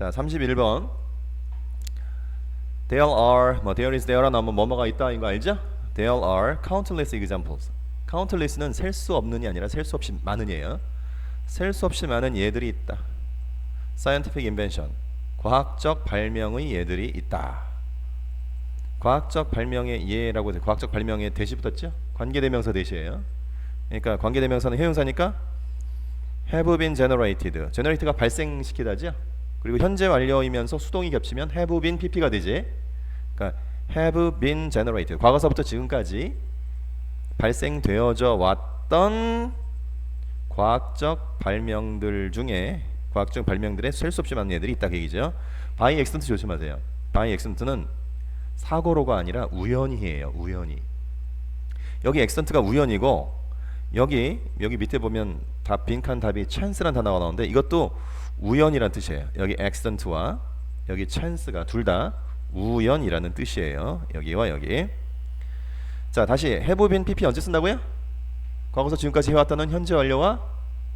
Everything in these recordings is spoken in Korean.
자, 31번. There are, there is, there가 나오면 뭐뭐가 있다 이거 알죠? There are countless examples. countless는 셀 수 없는이 아니라 셀 수 없이 많은이에요. 셀 수 없이 많은 예들이 있다. scientific invention. 과학적 발명의 예들이 있다. 과학적 발명의 예라고 해서 과학적 발명의 대시 붙었죠? 관계대명사 대시예요. 그러니까 관계대명사는 형용사니까 have been generated. generated가 발생시키다죠. 그리고 현재 완료이면서 수동이 겹치면 have been pp가 되지. 그러니까 have been generated. 과거서부터 지금까지 발생되어져 왔던 과학적 발명들 중에 과학적 발명들의 셀 수 없이 많은 애들이 있다 그 얘기죠. by accident 조심하세요. by accident는 사고로가 아니라 우연히예요. 우연히. 여기 accident가 우연이고 여기 밑에 보면 답 빈칸 답이 chance란 단어가 나오는데 이것도 우연이란 뜻이에요. 여기 accident와 여기 chance가 둘 다 우연이라는 뜻이에요. 여기와 여기. 자, 다시 have been pp 언제 쓴다고요? 과거서 지금까지 해왔다는 현재 완료와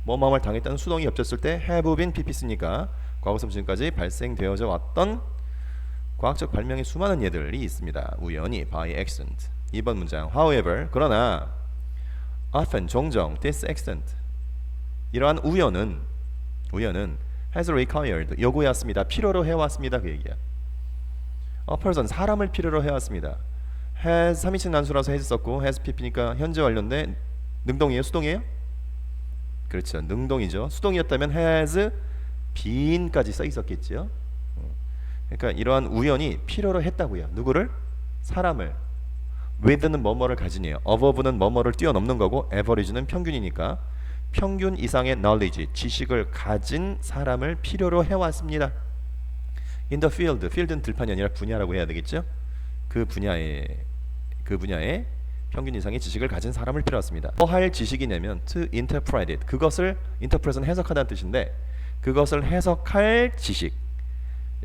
뭐뭐를 당했다는 수동이 겹쳤을 때 have been pp 쓰니까 과거서 지금까지 발생되어져 왔던 과학적 발명의 수많은 예들이 있습니다. 우연히 by accident. 2번 문장. However, 그러나 often, 종종 this accident. 이러한 우연은 has required, 요구해왔습니다. 필요로 해왔습니다. 그 얘기야. A person, 사람을 필요로 해왔습니다. has 3인칭 단수라서 has 썼고 has pp니까 현재 완료인데 능동이에요? 수동이에요? 그렇죠. 능동이죠. 수동이었다면 has been까지 써 있었겠죠. 그러니까 이러한 우연이 필요로 했다고요. 누구를? 사람을. with는 뭐뭐를 가진이에요. above는 뭐뭐를 뛰어넘는 거고 average는 평균이니까 평균 이상의 knowledge, 지식을 가진 사람을 필요로 해왔습니다. in the field, field는 들판이 아니라 분야라고 해야 되겠죠. 그 분야에 평균 이상의 지식을 가진 사람을 필요로 했습니다. 뭐 할 지식이냐면 to interpret it. 그것을 interpret은 해석하다는 뜻인데 그것을 해석할 지식.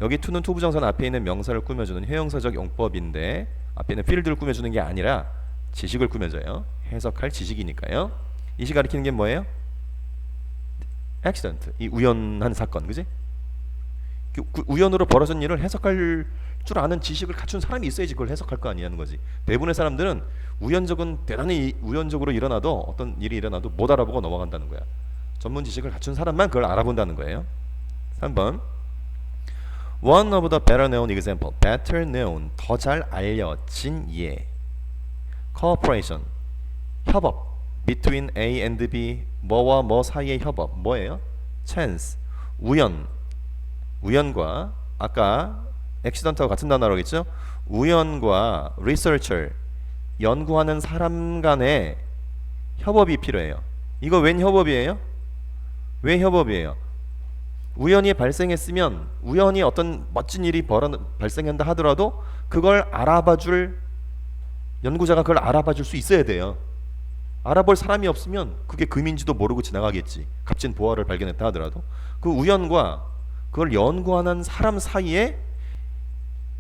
여기 to는 투부정사는 앞에 있는 명사를 꾸며주는 형용사적 용법인데 앞에 있는 field를 꾸며주는 게 아니라 지식을 꾸며줘요. 해석할 지식이니까요. 이 시 가리키는 게 뭐예요? accident. 이 우연한 사건, 그지? 그 우연으로 벌어진 일을 해석할 줄 아는 지식을 갖춘 사람이 있어야지 그걸 해석할 거 아니냐는 거지. 대부분의 사람들은 대단히 우연적으로 일어나도 어떤 일이 일어나도 못 알아보고 넘어간다는 거야. 전문 지식을 갖춘 사람만 그걸 알아본다는 거예요. 3번. One of the better known example. better known. 더 잘 알려진 예. cooperation. 협업. between A and B. 뭐와 뭐 사이의 협업. 뭐예요? chance. 우연과 아까 accident하고 같은 단어라겠죠? 우연과 researcher. 연구하는 사람 간의 협업이 필요해요. 이거 웬 협업이에요? 왜 협업이에요? 우연히 발생했으면 우연히 어떤 멋진 일이 발생한다 하더라도 그걸 알아봐줄 연구자가 그걸 알아봐줄 수 있어야 돼요. 알아볼 사람이 없으면 그게 금인지도 모르고 지나가겠지. 값진 보화를 발견했다 하더라도 그 우연과 그걸 연구하는 사람 사이에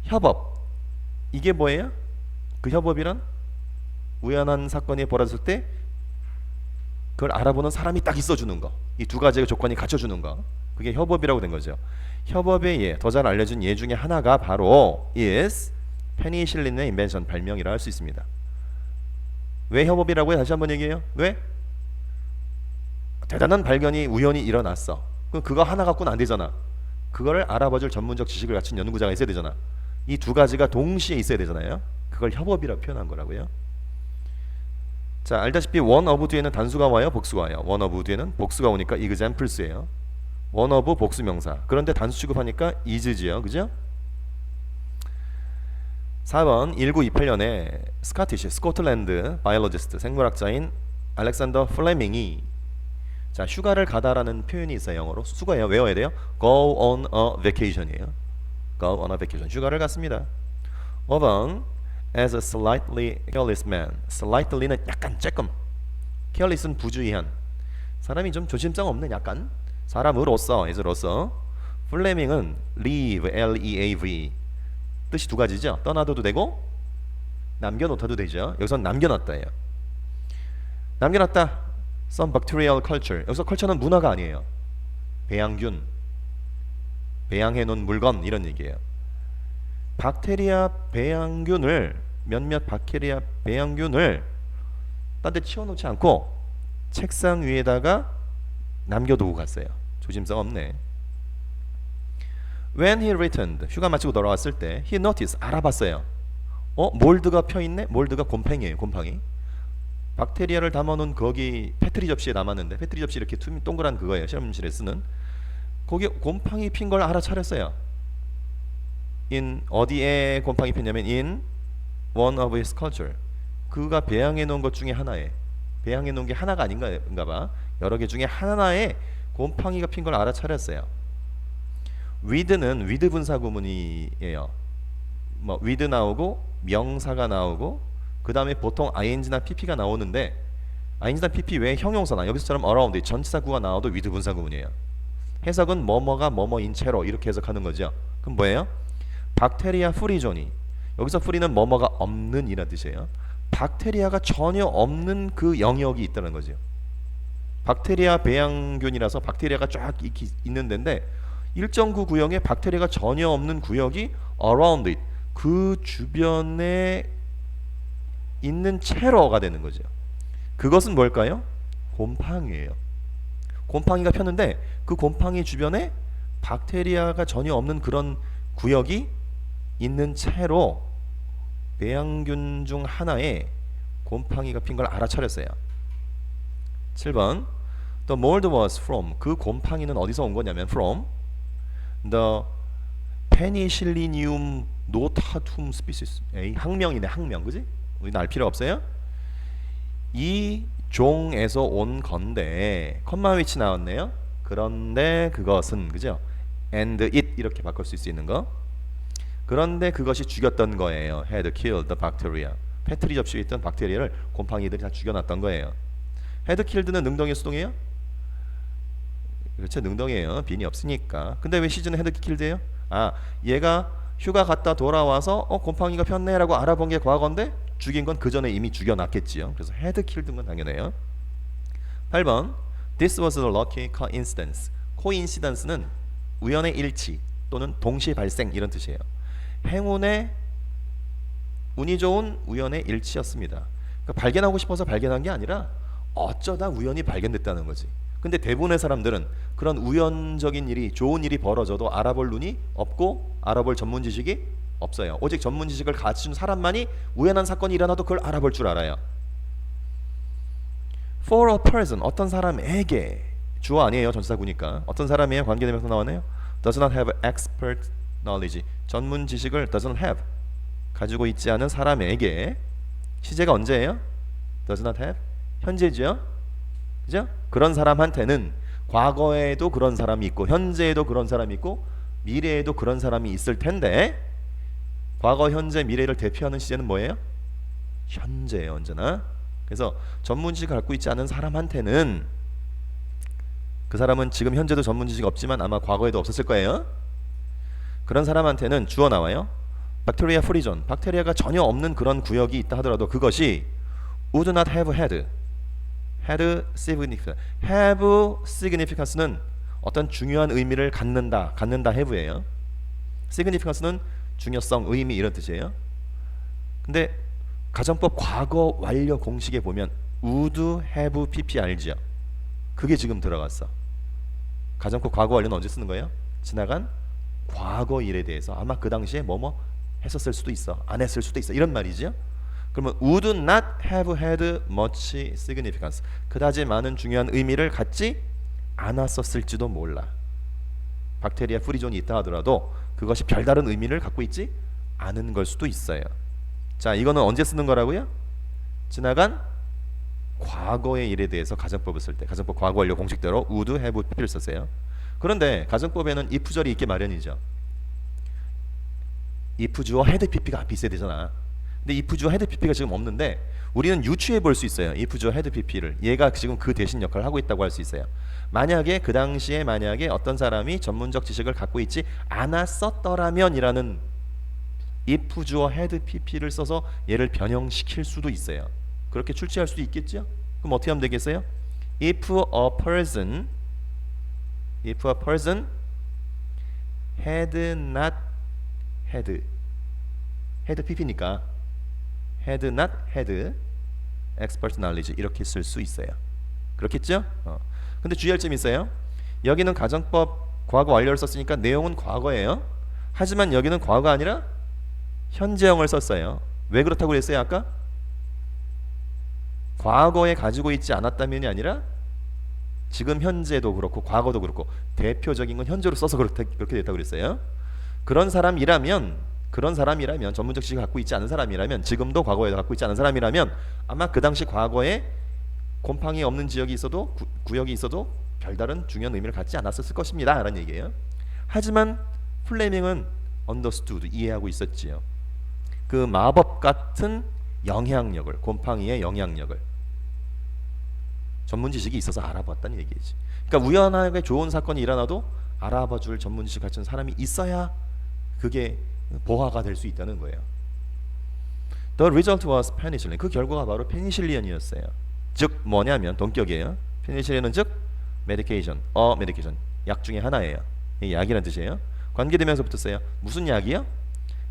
협업. 이게 뭐예요? 그 협업이란 우연한 사건이 벌어졌을 때 그걸 알아보는 사람이 딱 있어주는 거. 이 두 가지의 조건이 갖춰주는 거. 그게 협업이라고 된 거죠. 협업의 예, 더 잘 알려진 예 중에 하나가 바로 is 페니실린의 인벤션, 발명이라 할 수 있습니다. 왜 협업이라고 해? 다시 한번 얘기해요. 왜? 대단한 발견이 우연히 일어났어. 그거 하나 갖고는 안 되잖아. 그거를 알아봐줄 전문적 지식을 갖춘 연구자가 있어야 되잖아. 이 두 가지가 동시에 있어야 되잖아요. 그걸 협업이라고 표현한 거라고요. 자, 알다시피 one of 뒤에는 단수가 와요, 복수가 와요. one of 뒤에는 복수가 오니까 examples예요. one of 복수 명사. 그런데 단수 취급하니까 is지요, 그죠? 4번 1928년에 스코틀랜드 바이올로지스트 생물학자인 알렉산더 플레밍이 자 휴가를 가다라는 표현이 있어요. 영어로 수거해요. 외워야 돼요. Go on a vacation이에요. Go on a vacation. 휴가를 갔습니다. 5번 as a slightly careless man. slightly는 약간 조금, careless는 부주의한, 사람이 좀 조심성 없는 약간 사람으로서, as로서. 플레밍은 leave, L-E-A-V 뜻이 두 가지죠. 떠나도 되고 남겨놓다도 되죠. 여기서 남겨놨다예요. 남겨놨다. Some bacterial culture. 여기서 컬처는 문화가 아니에요. 배양균. 배양해 놓은 물건 이런 얘기예요. 박테리아 배양균을 몇몇 박테리아 배양균을 딴 데 치워놓지 않고 책상 위에다가 남겨두고 갔어요. 조심성 없네. When he returned, 휴가 마치고 돌아왔을 때 he noticed, 알아봤어요. 몰드가 펴있네? 몰드가 곰팡이에요. 곰팡이. 박테리아를 담아놓은 거기 페트리 접시에 남았는데, 페트리 접시 이렇게 동그란 그거예요. 실험실에 쓰는. 거기 곰팡이 핀 걸 알아차렸어요. 어디에 곰팡이 폈냐면 in one of his culture. 그가 배양해 놓은 것 중에 하나에, 배양해 놓은 게 하나가 아닌가 봐. 여러 개 중에 하나에 곰팡이가 핀 걸 알아차렸어요. with는 with 분사 구문이에요. 뭐 with 나오고 명사가 나오고 그 다음에 보통 ing나 pp가 나오는데, ing나 pp 외에 형용사나 여기서처럼 around 전치사 구가 나와도 with 분사 구문이에요. 해석은 뭐뭐가 뭐뭐인 채로 이렇게 해석하는 거죠. 그럼 뭐예요? 박테리아 프리존이, 여기서 프리는 뭐뭐가 없는 이란 뜻이에요. 박테리아가 전혀 없는 그 영역이 있다는 거죠. 박테리아 배양균이라서 박테리아가 쫙 있는 데인데 일정 그 구역에 박테리아가 전혀 없는 구역이 around it, 그 주변에 있는 채로가 되는 거죠. 그것은 뭘까요? 곰팡이에요. 곰팡이가 폈는데 그 곰팡이 주변에 박테리아가 전혀 없는 그런 구역이 있는 채로 배양균 중 하나에 곰팡이가 핀 걸 알아차렸어요. 7번 The mold was from, 그 곰팡이는 어디서 온 거냐면 from the Penicillium notatum species. 에이, 학명이네, 학명. 그지? 우리는 알 필요 없어요. 이 종에서 온 건데 컴마 위치 나왔네요. 그런데 그것은, 그죠? and it 이렇게 바꿀 수 있는 거. 그런데 그것이 죽였던 거예요. had killed the bacteria. 페트리 접시에 있던 박테리아를 곰팡이들이 다 죽여놨던 거예요. had killed는 능동이에요, 수동이에요? 그렇죠, 능동이에요. 빈이 없으니까. 근데 왜 시즌은 had killed예요? 얘가 휴가 갔다 돌아와서 곰팡이가 폈네 라고 알아본 게 과거인데 죽인 건 그 전에 이미 죽여놨겠지요. 그래서 had killed인 건 당연해요. 8번 This was a lucky coincidence. coincidence는 우연의 일치 또는 동시 발생 이런 뜻이에요. 행운의, 운이 좋은 우연의 일치였습니다. 그러니까 발견하고 싶어서 발견한 게 아니라 어쩌다 우연히 발견됐다는 거지. 근데 대부분의 사람들은 그런 우연적인 일이, 좋은 일이 벌어져도 알아볼 눈이 없고 알아볼 전문 지식이 없어요. 오직 전문 지식을 갖춘 사람만이 우연한 사건이 일어나도 그걸 알아볼 줄 알아요. For a person, 어떤 사람에게, 주어 아니에요, 전치사구니까. 어떤 사람이에요? 관계대명사 나왔네요. Does not have expert knowledge. 전문 지식을 does not have, 가지고 있지 않은 사람에게. 시제가 언제예요? does not have, 현재죠. 그죠? 그런 사람한테는 과거에도 그런 사람이 있고 현재에도 그런 사람이 있고 미래에도 그런 사람이 있을 텐데, 과거, 현재, 미래를 대표하는 시제는 뭐예요? 현재예요, 언제나. 그래서 전문 지식을 갖고 있지 않은 사람한테는, 그 사람은 지금 현재도 전문 지식이 없지만 아마 과거에도 없었을 거예요. 그런 사람한테는 주어 나와요. 박테리아 프리존, 박테리아가 전혀 없는 그런 구역이 있다 하더라도 그것이 would not have had significance. have significance는 어떤 중요한 의미를 갖는다 have예요. significance는 중요성, 의미 이런 뜻이에요. 근데 가정법 과거 완료 공식에 보면 would have pp 알죠? 그게 지금 들어갔어. 가정법 과거 완료는 언제 쓰는 거예요? 지나간 과거 일에 대해서 아마 그 당시에 뭐뭐 했었을 수도 있어, 안 했을 수도 있어, 이런 말이죠. 그러면 would not have had much significance, 그다지 많은 중요한 의미를 갖지 않았었을지도 몰라. 박테리아 프리존이 있다 하더라도 그것이 별다른 의미를 갖고 있지 않은 걸 수도 있어요. 자, 이거는 언제 쓰는 거라고요? 지나간 과거의 일에 대해서 가정법을 쓸 때, 가정법 과거 완료 공식대로 would have pp를 썼어요. 그런데 가정법에는 if절이 있게 마련이죠. if 주어 had pp가 앞에 있어야 되잖아. 근데 if 주어 had pp가 지금 없는데 우리는 유추해 볼 수 있어요. if 주어 had pp를 얘가 지금 그 대신 역할을 하고 있다고 할 수 있어요. 만약에 그 당시에 만약에 어떤 사람이 전문적 지식을 갖고 있지 않았었더라면이라는 if 주어 had pp를 써서 얘를 변형시킬 수도 있어요. 그렇게 출제할 수도 있겠죠. 그럼 어떻게 하면 되겠어요? if a person had not had pp니까 had not had expert knowledge 이렇게 쓸 수 있어요. 그렇겠죠? 근데 주의할 점이 있어요. 여기는 가정법 과거 완료를 썼으니까 내용은 과거예요. 하지만 여기는 과거가 아니라 현재형을 썼어요. 왜 그렇다고 그랬어요 아까? 과거에 가지고 있지 않았다면이 아니라 지금 현재도 그렇고 과거도 그렇고 대표적인 건 현재로 써서 그렇게 됐다고 그랬어요. 그런 사람이라면 전문적 지식을 갖고 있지 않은 사람이라면 지금도 과거에 갖고 있지 않은 사람이라면 아마 그 당시 과거에 곰팡이 없는 지역이 있어도 구역이 있어도 별다른 중요한 의미를 갖지 않았을 것입니다 라는 얘기예요. 하지만 플레밍은 understood 이해하고 있었지요. 그 마법 같은 영향력을 곰팡이의 영향력을 전문 지식이 있어서 알아봤다는 얘기지. 그러니까 우연하게 좋은 사건이 일어나도 알아봐줄 전문 지식 갖춘 사람이 있어야 그게 보화가 될 수 있다는 거예요. The result was penicillin. 그 결과가 바로 페니실린이었어요. 즉 뭐냐면 동격이에요. 페니실린은 즉 medication, medication 약 중에 하나예요. 이게 약이라는 뜻이에요. 관계대명사 붙었어요. 무슨 약이요?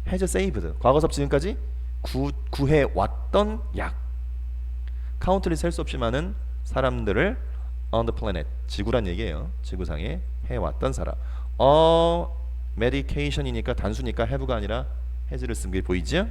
has saved. 과거서부터 지금까지 구해왔던 약. 카운트리 셀 수 없이 많은 사람들을 on the planet 지구란 얘기예요. 지구상에 해왔던 사람. medication이니까 단수니까 have가 아니라 has를 쓴 게 보이죠?